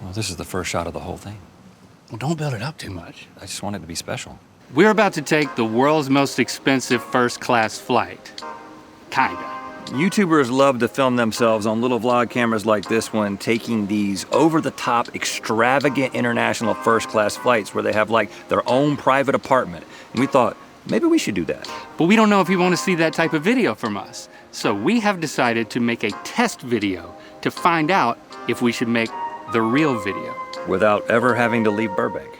Well, this is the first shot of the whole thing. Well, don't build it up too much. I just want it to be special. We're about to take the world's most expensive first-class flight. Kinda. YouTubers love to film themselves on little vlog cameras like this one, taking these over-the-top, extravagant international first-class flights where they have like their own private apartment. And we thought, maybe we should do that. But we don't know if you want to see that type of video from us. So we have decided to make a test video to find out if we should make the real video. Without ever having to leave Burbank.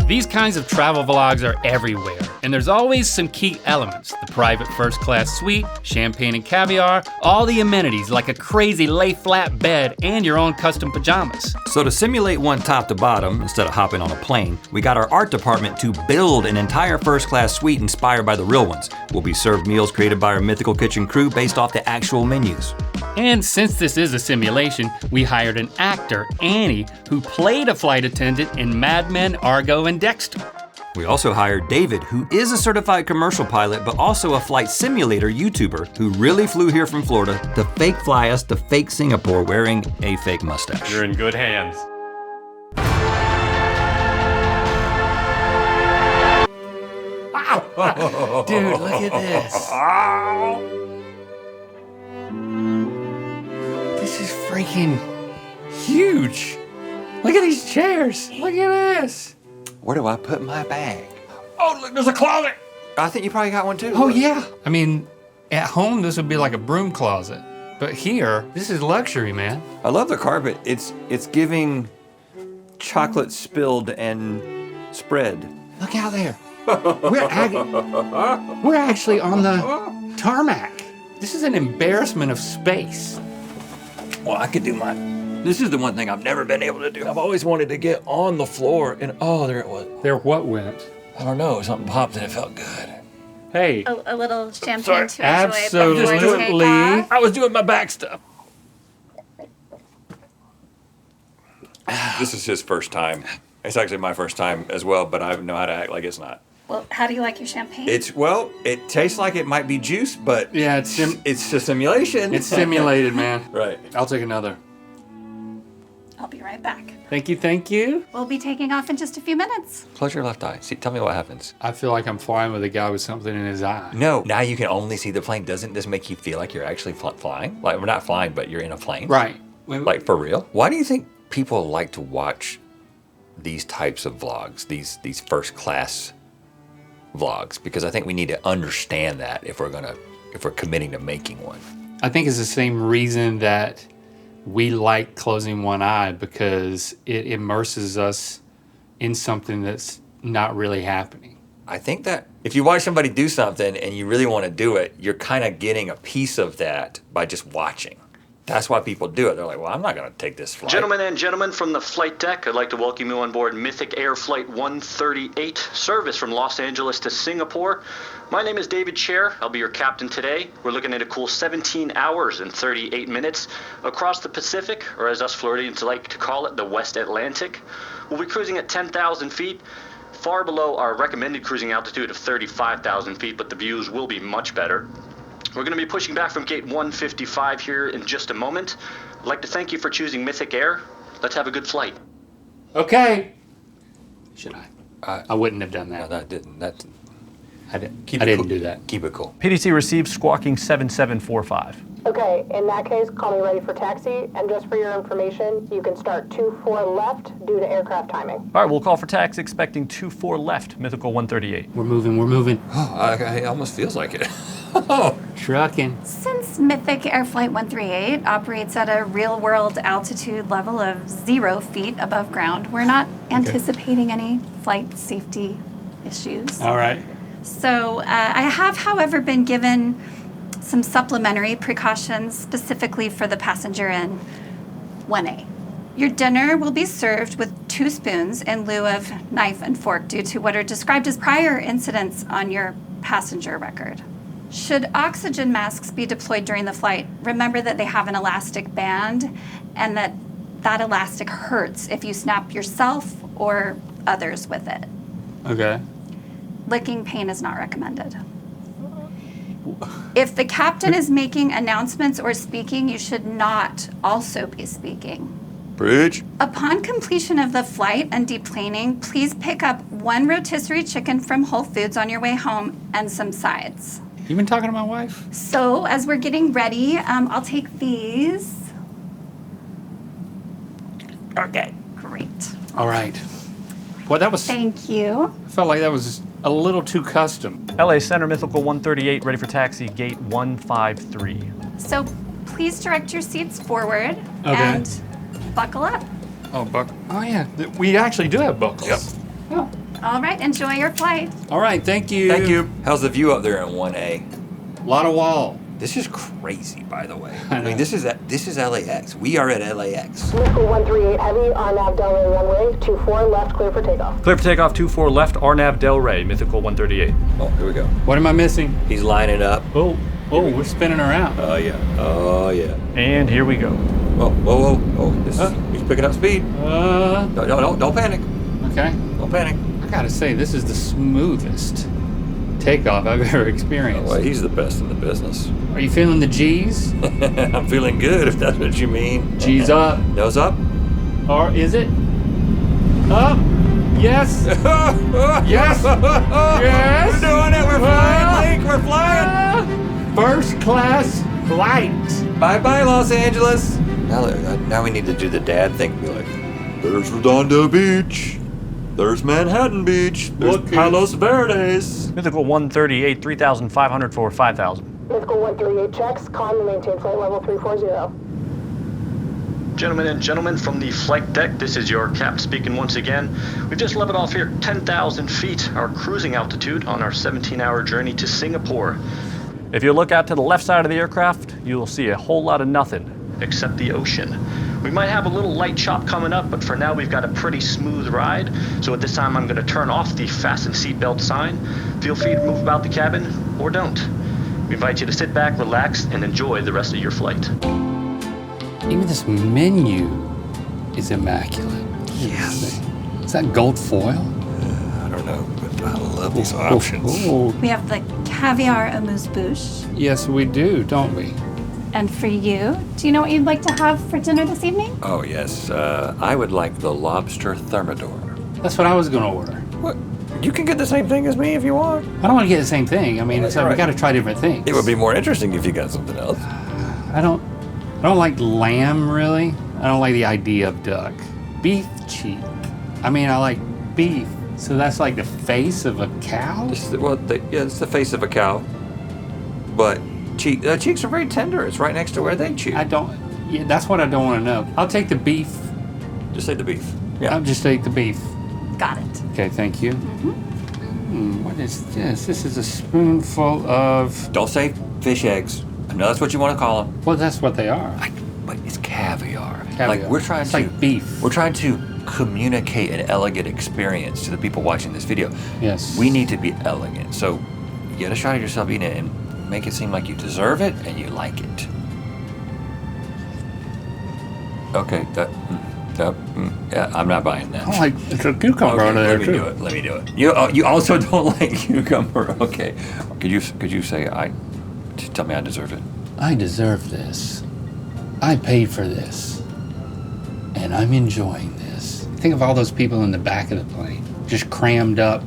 These kinds of travel vlogs are everywhere, and there's always some key elements. The private first-class suite, champagne and caviar, all the amenities like a crazy lay-flat bed and your own custom pajamas. So to simulate one top to bottom, instead of hopping on a plane, we got our art department to build an entire first-class suite inspired by the real ones. We'll be served meals created by our Mythical kitchen crew based off the actual menus. And since this is a simulation, we hired an actor, Annie, who played a flight attendant in Mad Men, Argo, and Dexter. We also hired David, who is a certified commercial pilot, but also a flight simulator YouTuber who really flew here from Florida to fake fly us to fake Singapore wearing a fake mustache. You're in good hands. Dude, look at this. This is freaking huge. Look at these chairs. Look at this. Where do I put my bag? Oh, look, there's a closet. I think you probably got one too. Oh yeah. I mean, at home this would be like a broom closet. But here, this is luxury, man. I love the carpet. It's giving chocolate spilled and spread. Look out there. We're actually on the tarmac. This is an embarrassment of space. Well, I could do mine. This is the one thing I've never been able to do. I've always wanted to get on the floor and oh, there it was. There what went? I don't know, something popped and it felt good. Hey. A little champagne Sorry. to enjoy Absolutely. before takeoff. I was doing my back stuff. This is his first time. It's actually my first time as well, but I know how to act like it's not. Well, how do you like your champagne? It tastes like it might be juice, but Yeah, it's a simulation. It's simulated, man. Right. I'll take another. I'll be right back. Thank you, thank you. We'll be taking off in just a few minutes. Close your left eye. See, tell me what happens. I feel like I'm flying with a guy with something in his eye. No, now you can only see the plane. Doesn't this make you feel like you're actually flying? Like, we're not flying, but you're in a plane. Right. Like, for real? Why do you think people like to watch these types of vlogs, these first class vlogs? Because I think we need to understand that if we're committing to making one. I think it's the same reason that we like closing one eye, because it immerses us in something that's not really happening. I think that if you watch somebody do something and you really want to do it, you're kind of getting a piece of that by just watching. That's why people do it. They're like, well, I'm not going to take this flight. Gentlemen and gentlemen from the flight deck, I'd like to welcome you on board Mythic Air Flight 138, service from Los Angeles to Singapore. My name is David Chair. I'll be your captain today. We're looking at a cool 17 hours and 38 minutes across the Pacific, or as us Floridians like to call it, the West Atlantic. We'll be cruising at 10,000 feet, far below our recommended cruising altitude of 35,000 feet, but the views will be much better. We're going to be pushing back from gate 155 here in just a moment. I'd like to thank you for choosing Mythic Air. Let's have a good flight. Okay. Should I? I wouldn't have done No, that. I didn't cool. do that. Keep it cool. PDC received squawking 7745. Okay, in that case, call me ready for taxi, and just for your information, you can start 24 left due to aircraft timing. All right, we'll call for taxi expecting 24 left, Mythical 138. We're moving. Oh, it almost feels like it. Trucking. Since Mythic Air Flight 138 operates at a real-world altitude level of 0 feet above ground, we're not anticipating any flight safety issues. All right. So I have, however, been given some supplementary precautions specifically for the passenger in 1A. Your dinner will be served with 2 spoons in lieu of knife and fork due to what are described as prior incidents on your passenger record. Should oxygen masks be deployed during the flight, remember that they have an elastic band and that elastic hurts if you snap yourself or others with it. Okay. Licking pain is not recommended. If the captain is making announcements or speaking, you should not also be speaking. Preach. Upon completion of the flight and deplaning, please pick up 1 rotisserie chicken from Whole Foods on your way home and some sides. You been talking to my wife? So as we're getting ready, I'll take these. Okay. Great. All right. Well, that was, I Thank you. felt like that was a little too custom. LA Center, Mythical 138, ready for taxi, gate 153. So please direct your seats forward Okay. and buckle up. Oh, oh yeah, we actually do have buckles. Yep. Oh. All right, enjoy your flight. All right, thank you. Thank you. How's the view up there in 1A? A lot of wall. This is crazy, by the way. I I mean, know. this is LAX. We are at LAX. Mythical 138 Heavy, RNAV Delray runway, 24 left, clear for takeoff. Clear for takeoff, 24 left, RNAV Delray, Mythical 138. Oh, here we go. What am I missing? He's lining up. Oh, we're spinning around. Oh yeah. Oh yeah. And here we go. Whoa, whoa, whoa. Oh, he's picking up speed. Don't panic. Okay. Don't panic. I gotta say, this is the smoothest takeoff I've ever experienced. Well, he's the best in the business. Are you feeling the G's? I'm feeling good, if that's what you mean. G's up. Nose up. Or is it? Up? Yes. Yes. Yes. We're doing it. We're flying, Link. We're flying. First class flight. Bye-bye, Los Angeles. Now we need to do the dad thing. Be like, there's Redondo Beach. There's Manhattan Beach. There's Look, Palos Verdes. Mythical 138, 3,500 for 5,000. Mythical 138 checks, climb and maintain flight level 340. Gentlemen and gentlemen from the flight deck, this is your cap speaking once again. We've just leveled off here 10,000 feet, our cruising altitude on our 17-hour journey to Singapore. If you look out to the left side of the aircraft, you will see a whole lot of nothing. Except the ocean. We might have a little light chop coming up, but for now we've got a pretty smooth ride. So at this time I'm going to turn off the fasten seatbelt sign. Feel free to move about the cabin, or don't. We invite you to sit back, relax, and enjoy the rest of your flight. Even this menu is immaculate. Yes. Is that gold foil? I don't know, but I love these options. Oh, We have the caviar amuse-bouche. yes, we do, don't we? And for you, do you know what you'd like to have for dinner this evening? Oh, yes. I would like the lobster thermidor. That's what I was going to order. What? You can get the same thing as me if you want. I don't want to get the same thing. I mean, it's, we Right. got to try different things. It would be more interesting if you got something else. I don't like lamb really. I don't like the idea of duck. Beef cheek. I mean, I like beef. So that's like the face of a cow? It's the face of a cow. But cheeks are very tender. It's right next to where they chew. Yeah, that's what I don't want to know. I'll take the beef. Just say the beef. I'll just take the beef. Got it. Okay, thank you. What is this? This is a spoonful of... Don't say fish eggs. I know that's what you want to call them. Well, that's what they are. But it's caviar. Caviar. Like we're trying It's to like beef. We're trying to communicate an elegant experience to the people watching this video. Yes. We need to be elegant. So get a shot of yourself eating it and make it seem like you deserve it and you like it. Okay, yeah, I'm not buying that. I like it's a cucumber under there let me too. do it. Let me do it. You also don't like cucumber. Okay. Could you say tell me I deserve it? I deserve this. I paid for this. And I'm enjoying this. Think of all those people in the back of the plane, just crammed up,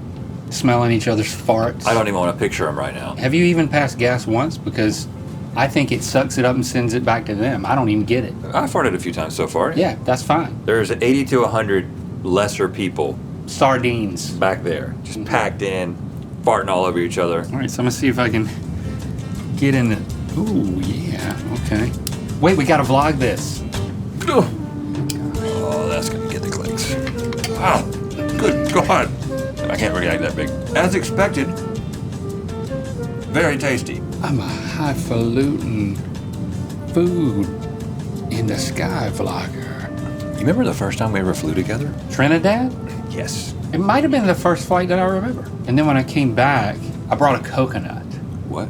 smelling each other's farts. I don't even want to picture them right now. Have you even passed gas once? Because I think it sucks it up and sends it back to them. I don't even get it. I've farted a few times so far. Yeah, that's fine. There's 80 to 100 lesser people Sardines. back there, just packed in, farting all over each other. All right, so I'm gonna see if I can get in the. Ooh, yeah, okay. Wait, we gotta vlog this. Oh, that's gonna get the clicks. Wow, good God. I can't react that big. As expected, very tasty. I'm a highfalutin food in the sky vlogger. You remember the first time we ever flew together? Trinidad? Yes. It might have been the first flight that I remember. And then when I came back, I brought a coconut. What?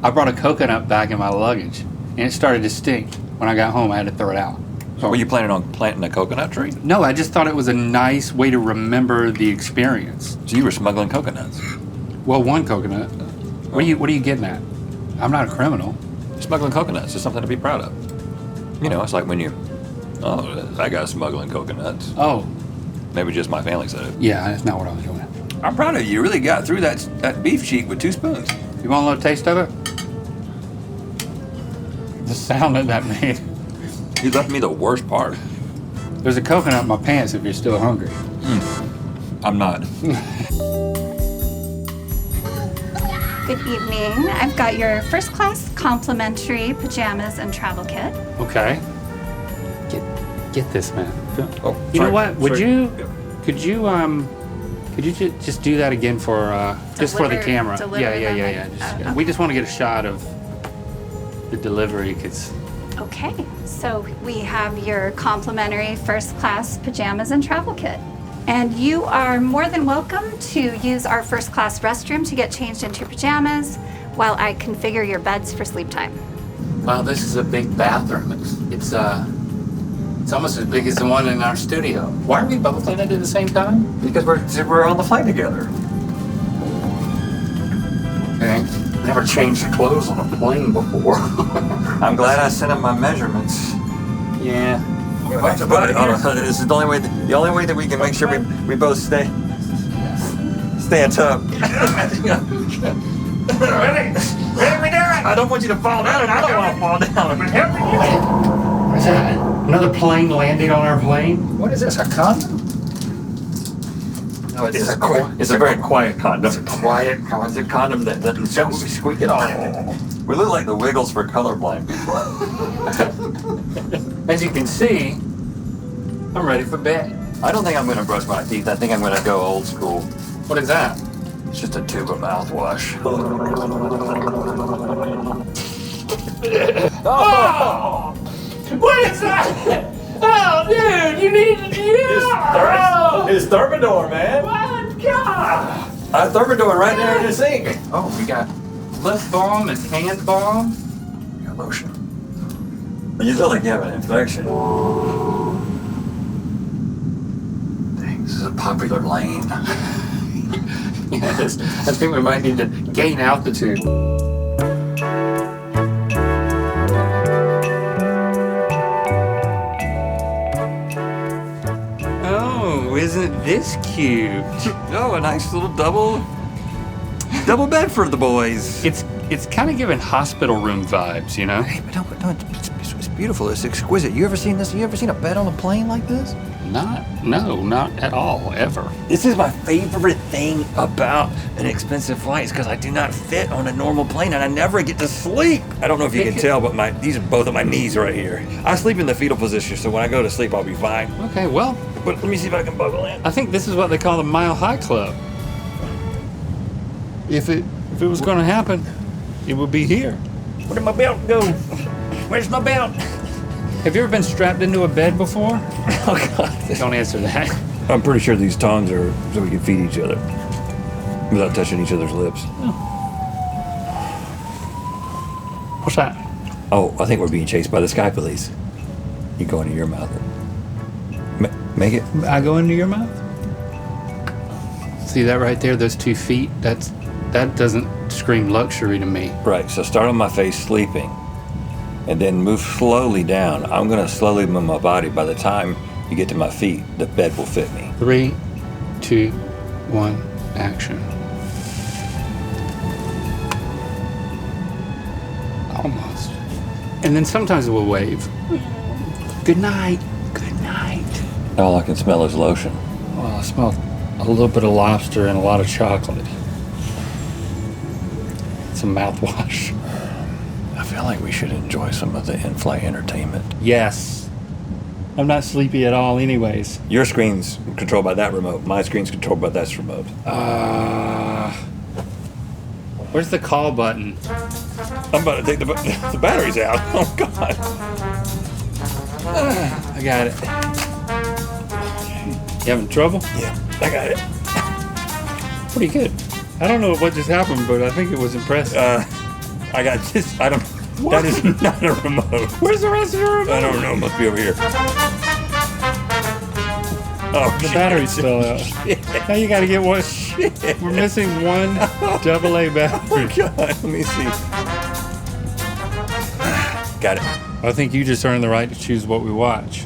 I brought a coconut back in my luggage, and it started to stink. When I got home, I had to throw it out. So were you planning on planting a coconut tree? No, I just thought it was a nice way to remember the experience. So you were smuggling coconuts. Well, one coconut. What are you getting at? I'm not a criminal. Smuggling coconuts is something to be proud of. You know, it's like when you Oh, that guy's smuggling coconuts. Oh, Maybe just my family said it. yeah, that's not what I was doing. I'm proud of you. You really got through that beef cheek with 2 spoons. You want a little taste of it? The sound that made. You left me the worst part. There's a coconut in my pants if you're still hungry. I'm not. Good evening. I've got your first class complimentary pajamas and travel kit. Okay. Get this, man. Oh, You know sorry. what? Sorry. Could you just do that again for just for the Deliver- camera? deliver Yeah. them. Just, We just want to get a shot of the delivery, cause Okay, so we have your complimentary first class pajamas and travel kit. And you are more than welcome to use our first class restroom to get changed into your pajamas while I configure your beds for sleep time. wow, this is a big bathroom. It's almost as big as the one in our studio. Why are we both in it at the same time? Because we're on the flight together. Okay. Never changed the clothes on a plane before. I'm glad I sent him my measurements. Yeah. But this is the only way that we can make sure we both stay atop. Ready? I don't want you to fall down, and I don't want to fall down. What's that? Another plane landing on our plane? What is this, a condom? No, it's a very quiet condom. It's a quiet condom. It's a condom that doesn't squeak at all. We look like the Wiggles for colorblind people. As you can see, I'm ready for bed. I don't think I'm going to brush my teeth. I think I'm going to go old school. What is that? It's just a tube of mouthwash. Oh! What is that? Oh, dude, you need to It's Thermidor, man. What? God! Thermidor right there in the sink. Oh, we got lip balm and hand balm. We got lotion. You feel like you have an infection. Dang, this is a popular lane. Yes, I think we might need to gain altitude. Oh, isn't this cute? Oh, a nice little double bed for the boys. It's kind of giving hospital room vibes, you know? Hey, but no, it's beautiful. It's exquisite. You ever seen this? You ever seen a bed on a plane like this? Not at all, ever. This is my favorite thing about an expensive flight is because I do not fit on a normal plane and I never get to sleep. I don't know if you can tell, but these are both of my knees right here. I sleep in the fetal position, so when I go to sleep, I'll be fine. Okay, well, But let me see if I can buckle in. I think this is what they call the Mile High Club. If it was going to happen, it would be here. Where did my belt go? Where's my belt? Have you ever been strapped into a bed before? Oh, God. Don't answer that. I'm pretty sure these tongs are so we can feed each other without touching each other's lips. What's that? Oh, I think we're being chased by the Sky Police. You go into your mouth. Make it. I go into your mouth? See that right there? Those 2 feet? That doesn't scream luxury to me. Right, so start on my face sleeping and then move slowly down. I'm gonna slowly move my body. By the time you get to my feet, the bed will fit me. 3, 2, 1, action. Almost. And then sometimes we'll wave. Good night. Good night. All I can smell is lotion. Well, I smell a little bit of lobster and a lot of chocolate. Some mouthwash. I feel like we should enjoy some of the in-flight entertainment. Yes. I'm not sleepy at all anyways. Your screen's controlled by that remote. My screen's controlled by that remote. Where's the call button? I'm about to take the batteries out. Oh, God. I got it. You having trouble? Yeah, I got it. Pretty good. I don't know what just happened, but I think it was impressive. I got this. I don't. That is not a remote. Where's the rest of your remote? I don't know. It must be over here. Oh, The batteries fell out. Now you gotta get one. We're missing one AA battery. Oh, God. Let me see. Got it. I think you just earned the right to choose what we watch.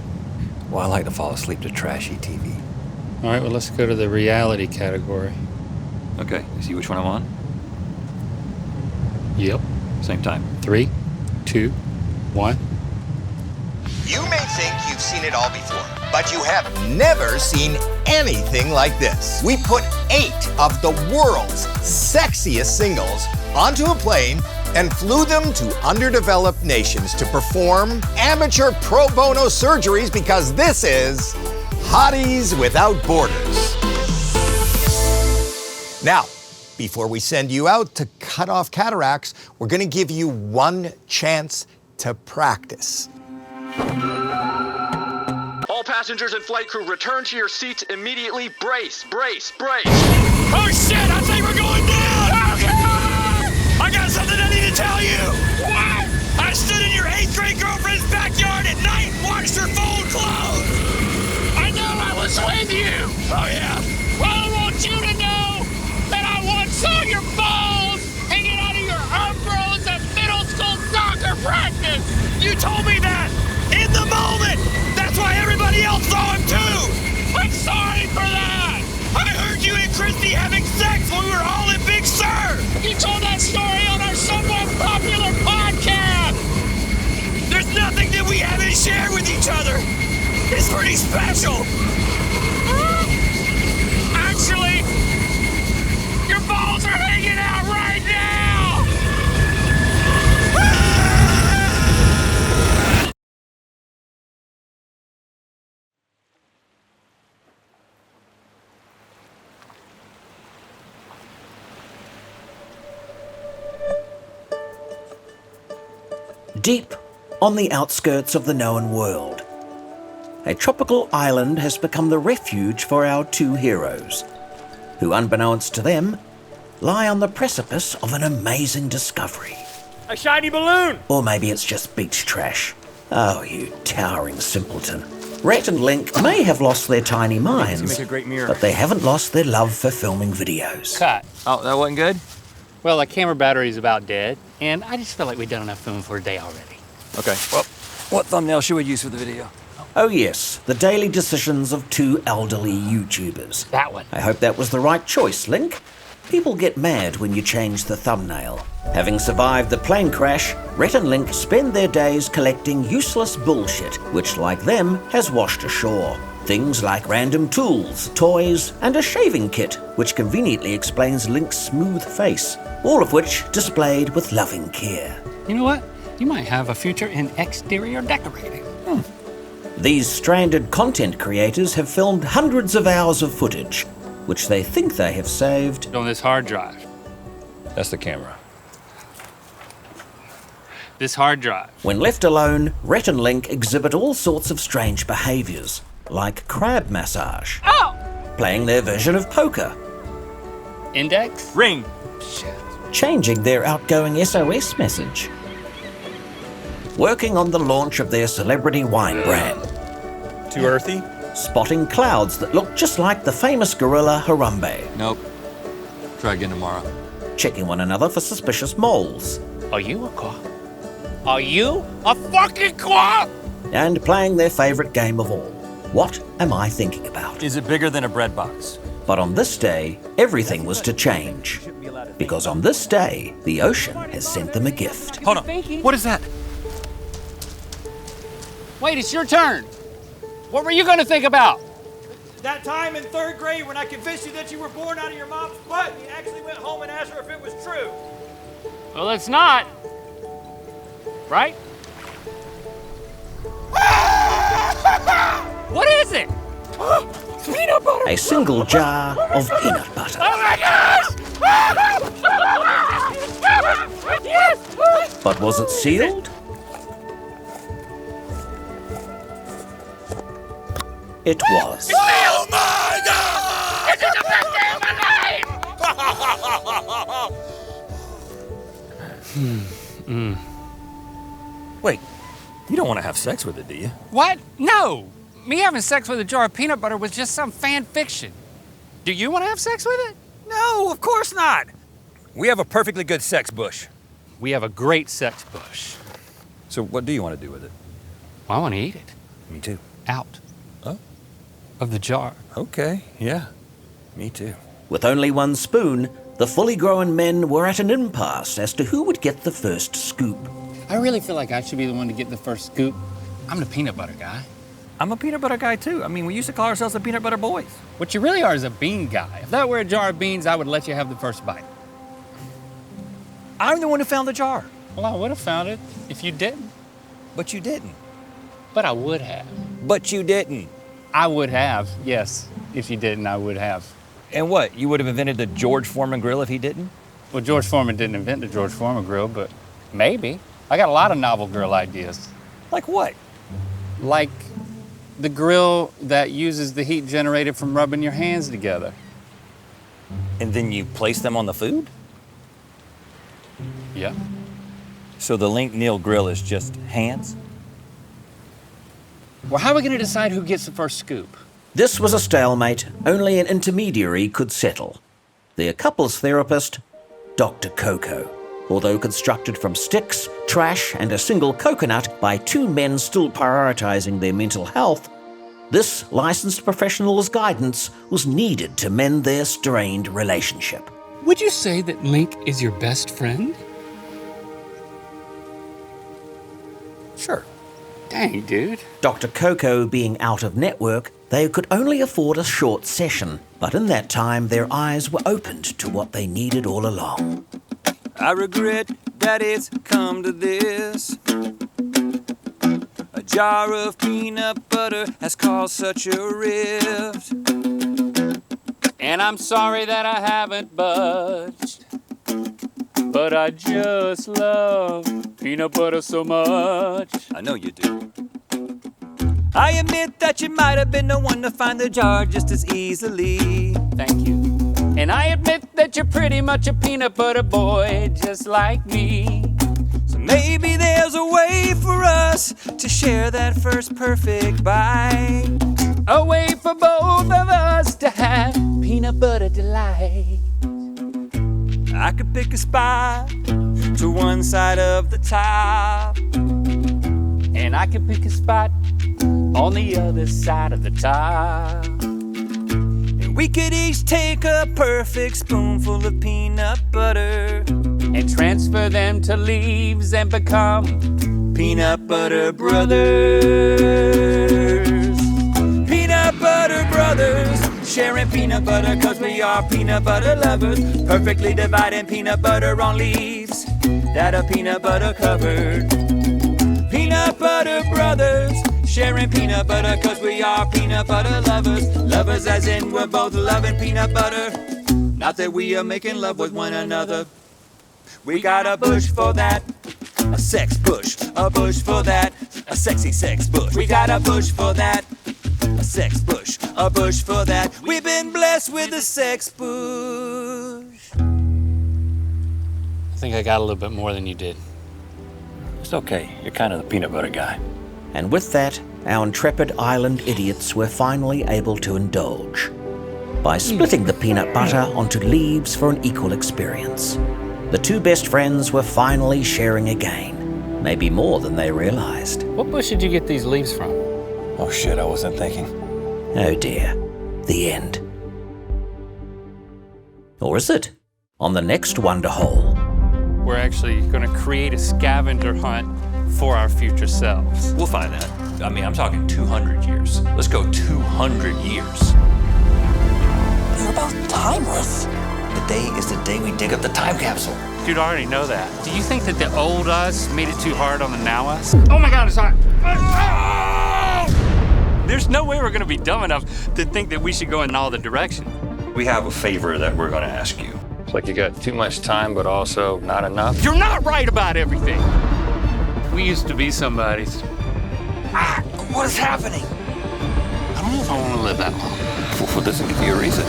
Well, I like to fall asleep to trashy TV. All right, well, let's go to the reality category. Okay, you see which one I'm on? Yep. Same time. 3, 2, 1. You may think you've seen it all before, but you have never seen anything like this. We put 8 of the world's sexiest singles onto a plane and flew them to underdeveloped nations to perform amateur pro bono surgeries because this is Hotties Without Borders. Now, before we send you out to cut off cataracts, we're going to give you one chance to practice. All passengers and flight crew, return to your seats immediately. Brace, brace, brace. Oh shit, I think we're going down! I got something I need to tell you! What? I stood in your 8th grade girlfriend's backyard at night and watched her fold clothes! I know I was with you! Oh yeah? Well, I want you to know that I once saw your balls hanging out of your umbrellas at middle school soccer practice! You told me that! In the moment! That's why everybody else saw him too! I'm sorry for that! I heard you and Christy having sex when we were all in Big Sur! You told that story on our somewhat popular podcast! There's nothing that we haven't shared with each other! It's pretty special! Actually, your balls are hanging out right now! Deep on the outskirts of the known world, a tropical island has become the refuge for our 2 heroes, who, unbeknownst to them, lie on the precipice of an amazing discovery. A shiny balloon! Or maybe it's just beach trash. Oh, you towering simpleton. Rhett&link may have lost their tiny minds, make a great mirror. but they haven't lost their love for filming videos. Cut. Oh, that wasn't good? Well, the camera battery's about dead, and I just feel like we've done enough filming for a day already. Okay, well, what thumbnail should we use for the video? Oh yes, the daily decisions of 2 elderly YouTubers. That one. I hope that was the right choice, Link. People get mad when you change the thumbnail. Having survived the plane crash, rhett&link spend their days collecting useless bullshit, which, like them, has washed ashore. Things like random tools, toys, and a shaving kit, which conveniently explains Link's smooth face, all of which displayed with loving care. You know what? You might have a future in exterior decorating. These stranded content creators have filmed hundreds of hours of footage, which they think they have saved On this hard drive. That's the camera. This hard drive. When left alone, rhett&link exhibit all sorts of strange behaviors, like crab massage, playing their version of poker, Index? Ring! changing their outgoing SOS message, working on the launch of their celebrity wine brand, Too earthy? spotting clouds that look just like the famous gorilla Harambe, Nope. Try again tomorrow. checking one another for suspicious moles, Are you a cop? Are you a fucking cop? and playing their favorite game of all, What Am I Thinking About? Is it bigger than a bread box? But on this day, everything was to change. Because on this day, the ocean has sent them a gift. Hold on. What is that? Wait, it's your turn. What were you gonna think about? That time in 3rd grade when I convinced you that you were born out of your mom's butt, and you actually went home and asked her if it was true. Well, it's not. Right? What is it? Peanut butter! A single jar of peanut butter. Oh my gosh! Yes! But was it sealed? It was. Oh my God! This is the best day of my life! Wait, you don't want to have sex with it, do you? What? No. Me having sex with a jar of peanut butter was just some fan fiction. Do you want to have sex with it? No, of course not. We have a perfectly good sex bush. We have a great sex bush. So what do you want to do with it? Well, I want to eat it. Me too. Out. of the jar. Okay, yeah, me too. With only one spoon, the fully grown men were at an impasse as to who would get the first scoop. I really feel like I should be the one to get the first scoop. I'm the peanut butter guy. I'm a peanut butter guy too. I mean, we used to call ourselves the Peanut Butter Boys. What you really are is a bean guy. If that were a jar of beans, I would let you have the first bite. I'm the one who found the jar. Well, I would have found it if you didn't. But you didn't. But I would have. But you didn't. I would have, yes. If you didn't, I would have. And what, you would have invented the George Foreman grill if he didn't? Well, George Foreman didn't invent the George Foreman grill, but maybe. I got a lot of novel grill ideas. Like what? Like the grill that uses the heat generated from rubbing your hands together. And then you place them on the food? Yeah. So the Link Neil grill is just hands? Well, how are we going to decide who gets the first scoop? This was a stalemate only an intermediary could settle. Their couples therapist, Dr. Coco. Although constructed from sticks, trash, and a single coconut by two men still prioritizing their mental health, this licensed professional's guidance was needed to mend their strained relationship. Would you say that Link is your best friend? Sure. Dang, dude. Dr. Coco being out of network, they could only afford a short session, but in that time their eyes were opened to what they needed all along. I regret that it's come to this. A jar of peanut butter has caused such a rift. And I'm sorry that I haven't budged. But I just love peanut butter so much. I know you do. I admit that you might have been the one to find the jar just as easily. Thank you. And I admit that you're pretty much a peanut butter boy, just like me. So maybe there's a way for us to share that first perfect bite. A way for both of us to have peanut butter delight. I could pick a spot to one side of the top. And I could pick a spot on the other side of the top. We could each take a perfect spoonful of peanut butter and transfer them to leaves and become peanut butter brothers. Peanut butter brothers, sharing peanut butter cause we are peanut butter lovers. Perfectly dividing peanut butter on leaves that are peanut butter covered. Peanut butter brothers, sharing peanut butter cause we are peanut butter lovers. Lovers as in we're both loving peanut butter. Not that we are making love with one another. We got a bush for that, a sex bush. A bush for that, a sexy sex bush. We got a bush for that, a sex bush. A bush for that. We've been blessed with a sex bush. I think I got a little bit more than you did. It's okay, you're kind of the peanut butter guy. And with that, our intrepid island idiots were finally able to indulge by splitting the peanut butter onto leaves for an equal experience. The two best friends were finally sharing again, maybe more than they realized. What bush did you get these leaves from? Oh shit, I wasn't thinking. Oh dear, the end. Or is it? On the next Wonderhole. We're actually going to create a scavenger hunt for our future selves. We'll find that. I mean, I'm talking 200 years. Let's go 200 years. You're both timeless. Today is the day we dig up the time capsule. Dude, I already know that. Do you think that the old us made it too hard on the now us? Oh my God, it's hot. There's no way we're going to be dumb enough to think that we should go in all the directions. We have a favor that we're going to ask you. It's like you got too much time, but also not enough. You're not right about everything. We used to be somebody's. What is happening? I don't know if I want to live that long. Well, doesn't give you a reason.